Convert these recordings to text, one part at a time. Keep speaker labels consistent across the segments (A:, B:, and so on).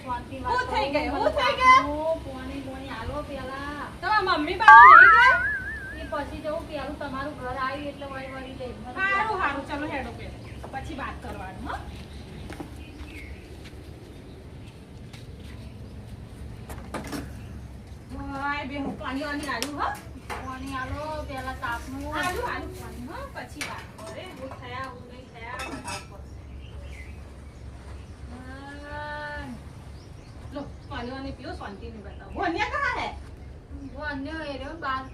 A: શાંતિ
B: હું
A: વાત
B: થઈ ગઈ,
A: કરું.
B: હું થઈ ગઈ?
A: પોણી પોણી આલો પેલા.
B: તમારા મમ્મી પાસે નહીં ગયા?
A: એ પછી જવું પેલું તમારું ઘર આવ્યું એટલે વળી વળી જઈ.
B: હારું હારું ચલો હેડો પેલા પછી વાત કરવાનું હો. હાય બે હું પાણી વાણી આલું હો.
A: પોણી આલો પેલા તાપનું.
B: આલું આલું પાણી હો પછી વાત કરે હું થયા હું નહીં થયા બતાવ પડશે. લો પાણી વાણી પીઓ શાંતિ નહીં બતાવો. ભોનિયા કहाँ है?
A: वो अन्य है रे बाहर.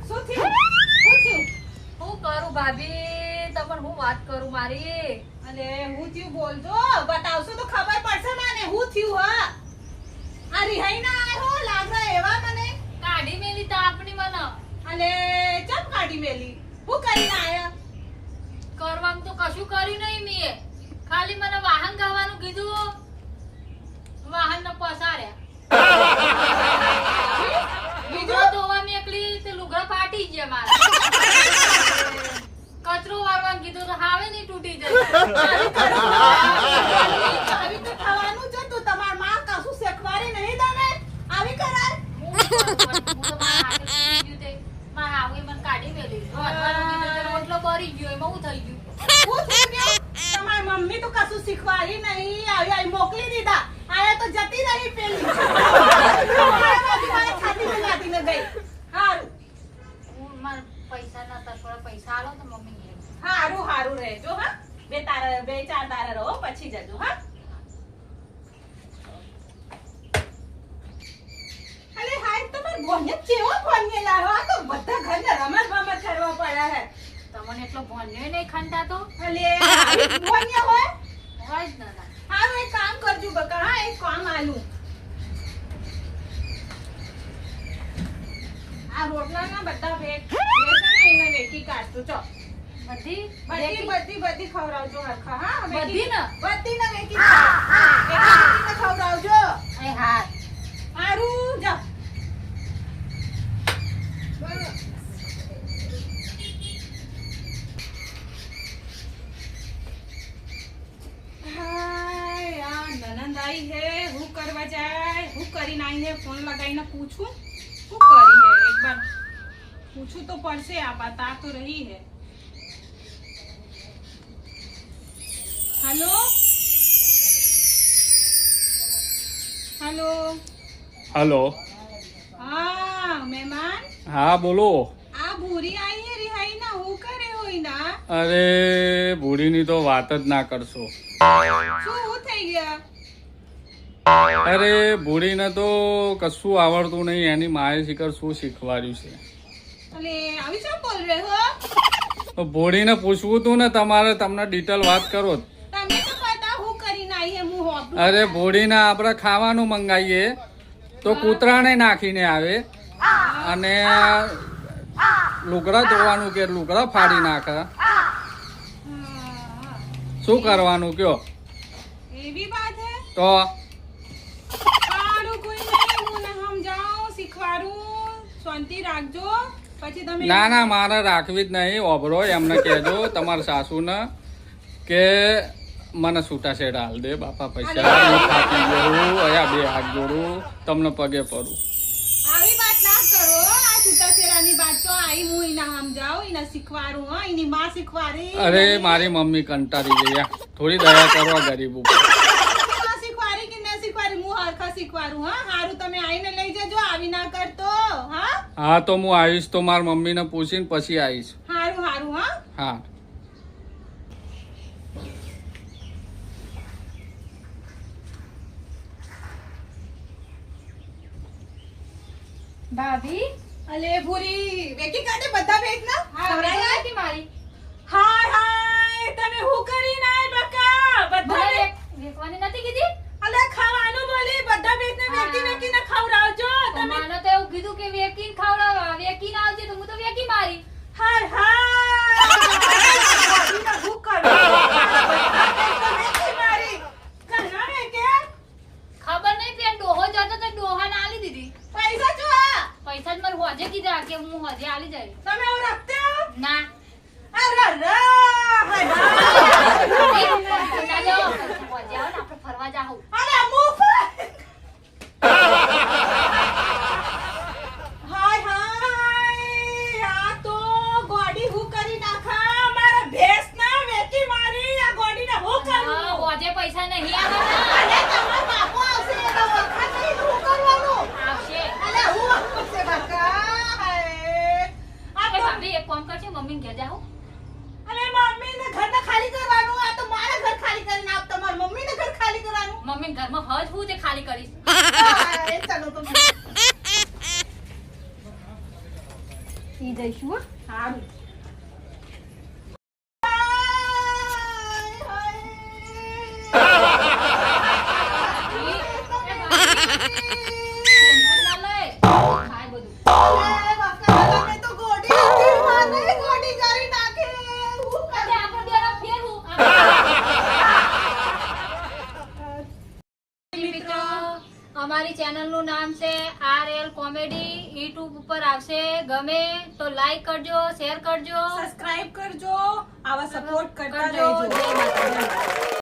B: શું થયું? શું થયું?
A: હું કરું ભાભી તમને હું વાત કરું મારી.
B: અરે હું થયું બોલજો બતાવશો તો ખબર પડશે મને હું થયું હા. આ રિહાઈ ના આયો લાગે એવા મને.
A: કાઢી મેલી તાપની મને.
B: અલે ચમ કાઢી મેલી હું કરીને આયા?
A: કરવાનું તો કશું કર્યું નહીં મેં. ખાલી મને વાહન ગાવાનું કીધું. વાહન ને પસાડ્યા. બીજો ધોવા મેકલી તે લુગડા ફાટી ગયા મારા. કચરો વારવાનું કીધું તો હાવે નહીં તૂટી જાય.
B: આવી તો થવાનું છે તો તમાર માં કશું શીખવાડી નહીં તમે આવી કરાય.
A: હું તો મારા હાથે તૂટી ગયું તે. મારા હાવે મને કાઢી મેલી. રોટવાનું કીધું તે રોટલો બળી ગયો એમાં હું થઈ ગયું.
B: હું થઈ ગયું? તમારી મમ્મી તો કશું શીખવાડી નહીં આવી આવી મોકલી દીધા. આયા તો જતી રહી પેલી. મારા છાતી પર લાદીને ગઈ. હારું
A: હું મારા પૈસા નતા થોડા પૈસા આલો તો મમ્મી ઘેર.
B: હારું હારું રહેજો હા. બે ચાર તારા રહો પછી જજો હા. અલે હાય તમાર ભોને કેવો ભોને લાવો આ તો બધા ઘરને રમત ભમત કરવા પડ્યા હે.
A: તમને એટલો ભણ્યો નહીં ખંતા તો
B: અલે ભોને હોય
A: હોય જ નતા.
B: હારું એક કામ કરજો બકા હા એક કામ આલું. આ રોટલાના બધા વેક છે ને એને વેકી કાઢજો ચો.
A: બધી
B: બધી ખવડાવજો હરખા હા.
A: બધી ને?
B: બધી ને વેકી ખવડાવજો.
A: એ હા
B: હારું જા. હાય આ નનંદ આઈ હે હું કરવા જાય હું કરીને આઈને ફોન લગાઈને પૂછું શું કરી હે એક બાર પૂછું તો પડશે આ બતા તો રહી હે. हेलो हेलो
C: हेलो
B: हाँ मेहमान
C: हाँ बोलो.
B: आ भूरी आई है रिहाई ना હું કરે હોય ના.
C: અરે બુઢીની તો વાત જ ના કરશો.
B: શું હું થઈ ગયા?
C: અરે બુઢીને તો કશું આવડતું નહીં. એની માએ શીખર શું શીખવાડ્યું છે.
B: અલે આવી શું બોલ રહે હો?
C: તો બુઢીને પૂછવું તું ને તમારે તમને ડિટેલ વાત કરો.
B: તમે તો બતા હું કરીને આવી હે હું હોબલું.
C: અરે બુઢીને આપણે ખાવાનું મંગાવીએ તો કૂતરાને નાખીને આવે અને લુગડા ધોવાનું કે લુગડા ફાડી નાખે. શું કરવાનું કયો?
B: એવી વાત હે
C: તો
B: સારું કોઈ નહીં હું ને સમજાવું શીખવાડું શાંતિ રાખજો પછી તમે.
C: ના ના મારે રાખવી જ નહીં. ઓભરો એમને કહેજો તમારા સાસુને કે મને છૂટા છેડા હાલ દે બાપા પૈસા હું થાકી ગયો અહીંયા બે હાથ જોડું તમને પગે પડું.
B: આવી વાત ના કરો. આ છૂટાછેડાની વાત તો આઈ હું એને સમજાવું એને શીખવાડું હા એની માં શીખવાડી.
C: અરે મારી મમ્મી કંટાળી ગઈ યાર. થોડી દયા કરો ગરીબ ઉપર.
B: શીખવાડી કે ના શીખવાડી હું હરખા શીખવાડું હા. હારું તમે આઈને લઈ જજો આવી ના કરતો હા.
C: હા તો હું આવીશ તો મારી મમ્મીને પૂછીને પછી આવીશ.
B: હારું હારું હા.
C: હા
A: ભાભી
B: અલે ભૂરી વેકી કાઢે બધા વેક ના.
A: ખવડાવી હતી મારી.
B: હાય હાય તમે હું કરી નાય બકા બધા વેક.
A: વેકવાની નથી કીધી.
B: અલે ખાવાનું બોલી બધા વેક ને વેકી વેકી ને ખવડાવજો તમે.
A: મને તો એવું કીધું કે વેકીને ખવડાવવા વેકીને આવજે તો હું તો વેકી મારી.
B: હાય હાય ભાભીને હું કરું વેકી મારી કના વેકે.
A: ખબર નહીં પેન ડોહો જતો તો ડોહા ના આલી દીધી.
B: પૈસા જો
A: પૈસા જ મારું હોજે આપી દીધા કે હું હજે આલી જાય
B: તમે એવું રાખતે હો?
A: ના
B: અરે રે, હાય હાય.
A: પૈસા જો, હજે આવો ને આપણે ફરવા જાહું
B: અરે મુફત. હાય હાય, આ તો ગોડી હું કરી નાખા. મારા ભેંસના વેચી મારી આ ગોડીને હું કરું?
A: હજે પૈસા નહીં આવવાના
B: અરે તમારો બાપો આવશે એનો વખત નહીં, હું કરવાનું?
A: આવશે
B: અરે હું આવશે બાકા. હાય. આ તો
A: ભાભી એક કામ કરશે મમ્મી ઘેર જાહું
B: અરે મમ્મીને ઘરને ખાલી કરવાનું. આ તો મારા ઘર ખાલી કરીને આપ, તમારા મમ્મીને ઘર ખાલી કરવાનું.
A: મમ્મી ઘરમાં હજ હું તે ખાલી કરીશ
B: હાય, ચાલો તો
A: ઈ જઈશું હો.
B: સારું.
A: ટેન્શન ના લે ખાય બધું
B: અરે બાપા, તમે તો ગોડી હતી, મને ગોડી કરી નાખી. હું
A: આજે આપણે બેરા ફેરવું મિત્રો અમારી ચેનલનું નામ છે RL કોમેડી. યુટ્યુબ ઉપર આવશે. ગમે તો લાઈક કરજો, શેર કરજો,
B: સબસ્ક્રાઇબ કરજો, આવા સપોર્ટ કરતા
A: કરજો.
B: રહેજો.
A: જય માતાજી.